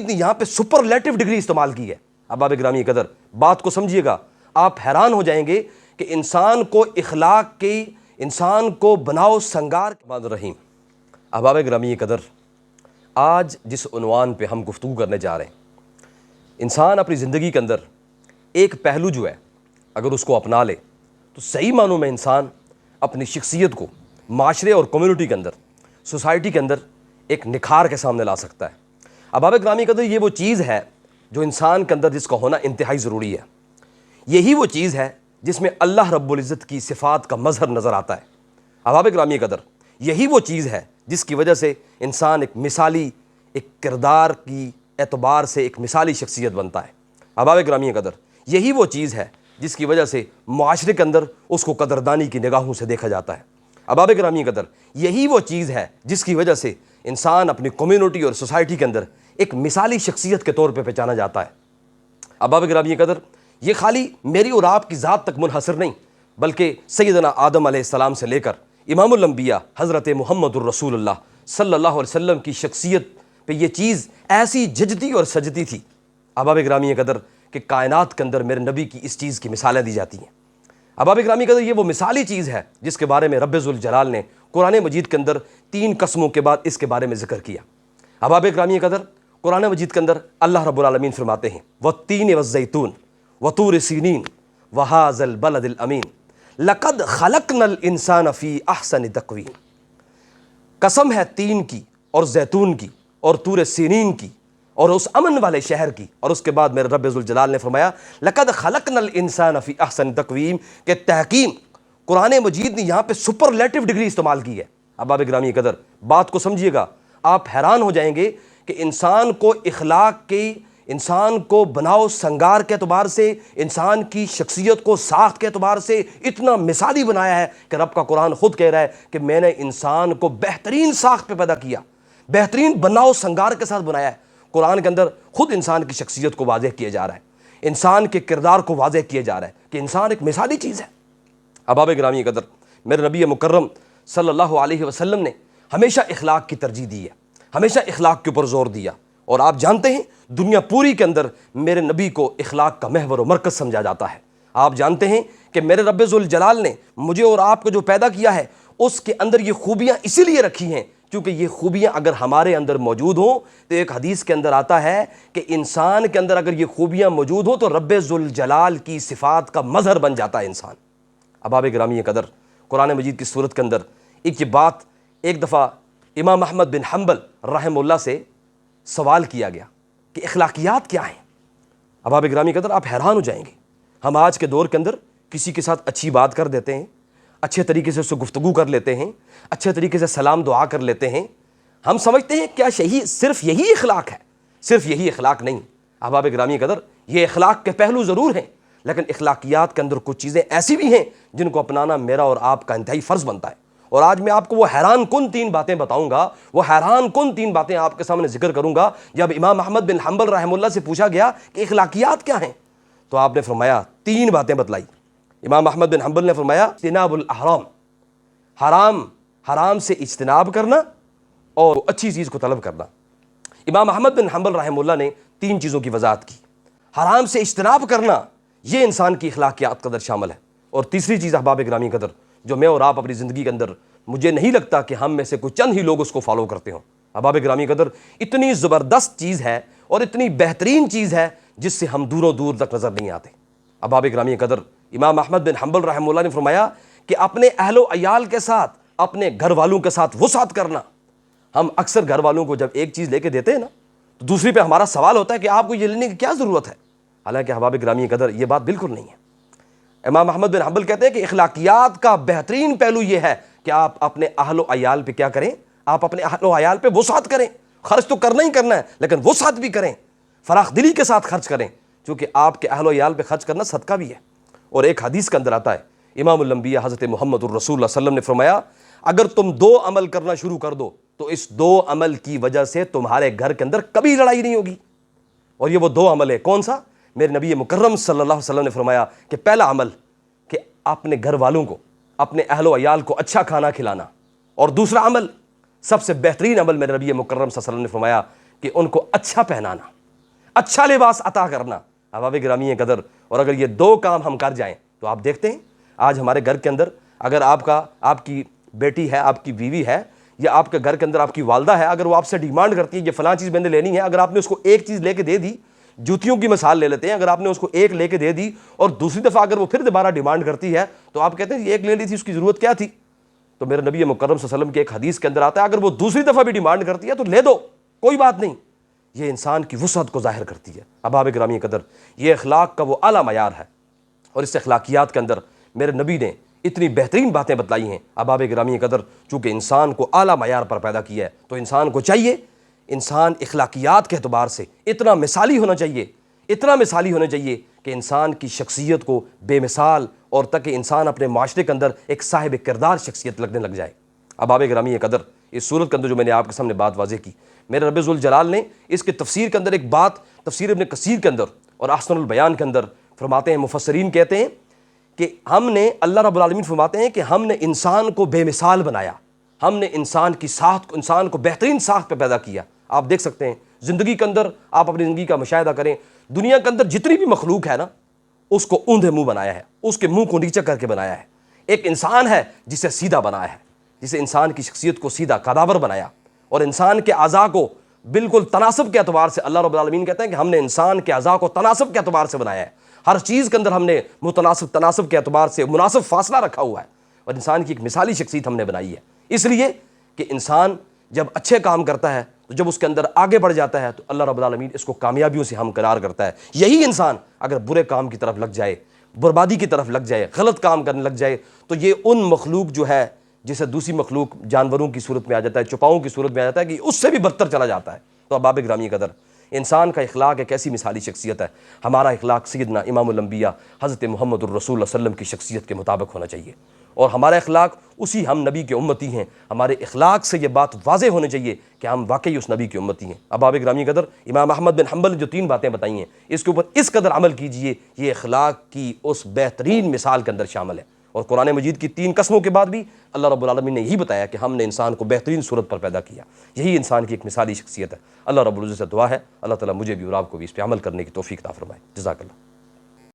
مجید نے یہاں پہ سپرلیٹو ڈگری استعمال کی ہے۔ احباب گرامی قدر، بات کو سمجھیے گا، آپ حیران ہو جائیں گے کہ انسان کو اخلاق کی، انسان کو بناؤ سنگار الرحمن الرحیم۔ احباب گرامی قدر، آج جس عنوان پہ ہم گفتگو کرنے جا رہے ہیں، انسان اپنی زندگی کے اندر ایک پہلو جو ہے اگر اس کو اپنا لے تو صحیح معنوں میں انسان اپنی شخصیت کو معاشرے اور کمیونٹی کے اندر، سوسائٹی کے اندر ایک نکھار کے سامنے لا سکتا ہے۔ احباب گرامی قدر، یہ وہ چیز ہے جو انسان کے اندر جس کا ہونا انتہائی ضروری ہے۔ یہی وہ چیز ہے جس میں اللہ رب العزت کی صفات کا مظہر نظر آتا ہے۔ احباب گرامی قدر، یہی وہ چیز ہے جس کی وجہ سے انسان ایک مثالی، ایک کردار کی اعتبار سے ایک مثالی شخصیت بنتا ہے۔ احباب گرامی قدر، یہی وہ چیز ہے جس کی وجہ سے معاشرے کے اندر اس کو قدردانی کی نگاہوں سے دیکھا جاتا ہے۔ احباب گرامی قدر، یہی وہ چیز ہے جس کی وجہ سے انسان اپنی کمیونٹی اور سوسائٹی کے اندر ایک مثالی شخصیت کے طور پہ پہچانا جاتا ہے۔ احباب گرامی قدر، یہ خالی میری اور آپ کی ذات تک منحصر نہیں، بلکہ سیدنا آدم علیہ السلام سے لے کر امام الانبیاء حضرت محمد الرسول اللہ صلی اللہ علیہ وسلم کی شخصیت پہ یہ چیز ایسی جھجتی اور سجتی تھی احباب گرامی قدر کہ کائنات کے اندر میرے نبی کی اس چیز کی مثالیں دی جاتی ہیں۔ احباب گرامی قدر، یہ وہ مثالی چیز ہے جس کے بارے میں رب ذوالجلال نے قرآن مجید کے اندر 3 قسموں کے بعد اس کے بارے میں ذکر کیا۔ احباب گرامی قدر، قرآن مجید کے اندر اللہ رب العالمین فرماتے ہیں وَالتِّینِ وَالزَّیتُونِ وَطُورِ سِینِین وَہَٰذَا الْبَلَدِ الْأَمِین لَقَدْ خَلَقْنَا الْإِنسَانَ فِی أَحْسَنِ تَقْوِیم۔ قسم ہے تین کی اور زیتون کی اور طور سینین کی اور اس امن والے شہر کی، اور اس کے بعد میرے رب ذوالجلال نے فرمایا لَقَدْ خَلَقْنَا الْإِنسَانَ فِی أَحْسَنِ تَقْوِیم، کہ تحقیق قرآن مجید نے یہاں پہ سپرلیٹو ڈگری استعمال کی ہے۔ احباب گرامی قدر، بات کو سمجھیے گا، آپ حیران ہو جائیں گے کہ انسان کو اخلاق کی، انسان کو بناؤ سنگار کے اعتبار سے، انسان کی شخصیت کو ساخت کے اعتبار سے اتنا مثالی بنایا ہے کہ رب کا قرآن خود کہہ رہا ہے کہ میں نے انسان کو بہترین ساخت پہ پیدا کیا، بہترین بناؤ سنگار کے ساتھ بنایا ہے۔ قرآن کے اندر خود انسان کی شخصیت کو واضح کیا جا رہا ہے، انسان کے کردار کو واضح کیا جا رہا ہے کہ انسان ایک مثالی چیز ہے۔ احباب گرامی قدر، میرے نبی مکرم صلی اللہ علیہ وسلم نے ہمیشہ اخلاق کی ترجیح دی ہے، ہمیشہ اخلاق کے اوپر زور دیا، اور آپ جانتے ہیں دنیا پوری کے اندر میرے نبی کو اخلاق کا محور و مرکز سمجھا جاتا ہے۔ آپ جانتے ہیں کہ میرے رب ذوالجلال نے مجھے اور آپ کو جو پیدا کیا ہے اس کے اندر یہ خوبیاں اسی لیے رکھی ہیں کیونکہ یہ خوبیاں اگر ہمارے اندر موجود ہوں تو ایک حدیث کے اندر آتا ہے کہ انسان کے اندر اگر یہ خوبیاں موجود ہوں تو رب ذوالجلال کی صفات کا مظہر بن جاتا ہے انسان۔ احباب گرامی قدر، قرآن مجید کی صورت کے اندر ایک یہ بات ایک دفعہ امام احمد بن حنبل رحمہ اللہ سے سوال کیا گیا کہ اخلاقیات کیا ہیں۔ احباب گرامی قدر، آپ حیران ہو جائیں گے، ہم آج کے دور کے اندر کسی کے ساتھ اچھی بات کر دیتے ہیں، اچھے طریقے سے اس سے گفتگو کر لیتے ہیں، اچھے طریقے سے سلام دعا کر لیتے ہیں، ہم سمجھتے ہیں کیا صرف یہی اخلاق ہے؟ صرف یہی اخلاق نہیں احباب گرامی قدر، یہ اخلاق کے پہلو ضرور ہیں، لیکن اخلاقیات کے اندر کچھ چیزیں ایسی بھی ہیں جن کو اپنانا میرا اور آپ کا انتہائی فرض بنتا ہے۔ اور آج میں آپ کو وہ حیران کن 3 باتیں بتاؤں گا، وہ حیران کن 3 باتیں آپ کے سامنے ذکر کروں گا۔ جب امام احمد بن حنبل رحمہ اللہ سے پوچھا گیا کہ اخلاقیات کیا ہیں تو آپ نے فرمایا 3 باتیں بتلائی۔ امام احمد بن حنبل نے فرمایا اجتناب الاحرام، حرام سے اجتناب کرنا اور اچھی چیز کو طلب کرنا۔ امام احمد بن حنبل رحمہ اللہ نے 3 چیزوں کی وضاحت کی۔ حرام سے اجتناب کرنا یہ انسان کی اخلاقیات کا در شامل ہے، اور تیسری چیز احباب گرامی قدر جو میں اور آپ اپنی زندگی کے اندر مجھے نہیں لگتا کہ ہم میں سے کوئی چند ہی لوگ اس کو فالو کرتے ہوں۔ احباب گرامی قدر، اتنی زبردست چیز ہے اور اتنی بہترین چیز ہے جس سے ہم دوروں دور تک نظر نہیں آتے۔ احباب گرامی قدر، امام احمد بن حنبل رحمہ اللہ نے فرمایا کہ اپنے اہل و عیال کے ساتھ، اپنے گھر والوں کے ساتھ وسعت کرنا۔ ہم اکثر گھر والوں کو جب ایک چیز لے کے دیتے ہیں نا تو دوسری پہ ہمارا سوال ہوتا ہے کہ آپ کو یہ لینے کی کیا ضرورت ہے، حالانکہ احباب گرامی قدر یہ بات بالکل نہیں ہے۔ امام احمد بن حنبل کہتے ہیں کہ اخلاقیات کا بہترین پہلو یہ ہے کہ آپ اپنے اہل و عیال پہ کیا کریں، آپ اپنے اہل و عیال پہ وسعت کریں۔ خرچ تو کرنا ہی کرنا ہے لیکن وسعت بھی کریں، فراخ دلی کے ساتھ خرچ کریں، چونکہ آپ کے اہل و عیال پہ خرچ کرنا صدقہ بھی ہے۔ اور ایک حدیث کے اندر آتا ہے، امام الانبیاء حضرت محمد الرسول اللہ صلی اللہ علیہ وسلم نے فرمایا اگر تم 2 عمل کرنا شروع کر دو تو اس 2 عمل کی وجہ سے تمہارے گھر کے اندر کبھی لڑائی نہیں ہوگی۔ اور یہ وہ 2 عمل ہے، کون سا؟ میرے نبی مکرم صلی اللہ علیہ وسلم نے فرمایا کہ پہلا عمل کہ اپنے گھر والوں کو، اپنے اہل و عیال کو اچھا کھانا کھلانا، اور دوسرا عمل، سب سے بہترین عمل میرے نبی مکرم صلی اللہ علیہ وسلم نے فرمایا کہ ان کو اچھا پہنانا۔ اچھا لباس عطا کرنا احباب گرامی قدر. اور اگر یہ دو کام ہم کر جائیں تو آپ دیکھتے ہیں آج ہمارے گھر کے اندر اگر آپ کی بیٹی ہے, آپ کی بیوی ہے, یا آپ کے گھر کے اندر آپ کی والدہ ہے, اگر وہ آپ سے ڈیمانڈ کرتی ہے یہ فلاں چیز میں نے لینی ہے, اگر آپ نے اس کو ایک چیز لے کے دے دی, جوتیوں کی مثال لے لیتے ہیں, اگر آپ نے اس کو ایک لے کے دے دی اور دوسری دفعہ اگر وہ پھر دوبارہ ڈیمانڈ کرتی ہے تو آپ کہتے ہیں یہ ایک لے لی تھی, اس کی ضرورت کیا تھی؟ تو میرے نبی مکرم صلی اللہ علیہ وسلم کے ایک حدیث کے اندر آتا ہے اگر وہ دوسری دفعہ بھی ڈیمانڈ کرتی ہے تو لے دو, کوئی بات نہیں. یہ انسان کی وسعت کو ظاہر کرتی ہے. احباب گرامی قدر, یہ اخلاق کا وہ اعلیٰ معیار ہے, اور اس اخلاقیات کے اندر میرے نبی نے اتنی بہترین باتیں بتلائی ہیں. احباب گرامی قدر, چونکہ انسان کو اعلیٰ معیار پر پیدا کیا ہے تو انسان کو چاہیے, انسان اخلاقیات کے اعتبار سے اتنا مثالی ہونا چاہیے, اتنا مثالی ہونا چاہیے کہ انسان کی شخصیت کو بے مثال اور تک انسان اپنے معاشرے کے اندر ایک صاحب کردار شخصیت لگنے لگ جائے. احباب گرامی قدر, اس صورت کے اندر جو میں نے آپ کے سامنے بات واضح کی, میرے رب ذوالجلال نے اس کے تفسیر کے اندر ایک بات تفسیر ابن کثیر کے اندر اور احسن البیان کے اندر فرماتے ہیں, مفسرین کہتے ہیں کہ ہم نے, اللہ رب العالمین فرماتے ہیں کہ ہم نے انسان کو بے مثال بنایا, ہم نے انسان کی ساخت کو, انسان کو بہترین ساخت پہ پیدا کیا. آپ دیکھ سکتے ہیں زندگی کے اندر, آپ اپنی زندگی کا مشاہدہ کریں, دنیا کے اندر جتنی بھی مخلوق ہے نا, اس کو اوندھے منہ بنایا ہے, اس کے منہ کو نیچے کر کے بنایا ہے. ایک انسان ہے جسے سیدھا بنایا ہے, جسے انسان کی شخصیت کو سیدھا قداور بنایا, اور انسان کے اعضاء کو بالکل تناسب کے اعتبار سے, اللہ رب العالمین کہتے ہیں کہ ہم نے انسان کے اعضاء کو تناسب کے اعتبار سے بنایا ہے. ہر چیز کے اندر ہم نے تناسب کے اعتبار سے مناسب فاصلہ رکھا ہوا ہے, اور انسان کی ایک مثالی شخصیت ہم نے بنائی ہے. اس لیے کہ انسان جب اچھے کام کرتا ہے تو جب اس کے اندر آگے بڑھ جاتا ہے تو اللہ رب العالمین اس کو کامیابیوں سے ہمکنار کرتا ہے. یہی انسان اگر برے کام کی طرف لگ جائے, بربادی کی طرف لگ جائے, غلط کام کرنے لگ جائے, تو یہ ان مخلوق جو ہے جسے دوسری مخلوق جانوروں کی صورت میں آ جاتا ہے, چپاؤں کی صورت میں آ جاتا ہے, کہ اس سے بھی بدتر چلا جاتا ہے. تو احباب گرامی قدر, انسان کا اخلاق ایک ایسی مثالی شخصیت ہے. ہمارا اخلاق سیدنا امام الانبیاء حضرت محمد الرسول صلی اللہ علیہ وسلم کی شخصیت کے مطابق ہونا چاہیے, اور ہمارا اخلاق اسی, ہم نبی کے امتی ہیں, ہمارے اخلاق سے یہ بات واضح ہونے چاہیے کہ ہم واقعی اس نبی کے امتی ہیں. احباب گرامی قدر, امام احمد بن حنبل نے جو 3 باتیں بتائی ہیں اس کے اوپر اس قدر عمل کیجئے, یہ اخلاق کی اس بہترین مثال کے اندر شامل ہے. اور قرآن مجید کی 3 قسموں کے بعد بھی اللہ رب العالمین نے یہی بتایا کہ ہم نے انسان کو بہترین صورت پر پیدا کیا. یہی انسان کی ایک مثالی شخصیت ہے. اللہ رب العزت سے دعا ہے اللہ تعالیٰ مجھے بھی اور آپ کو بھی اس پہ عمل کرنے کی توفیق عطا فرمائے. جزاک اللہ.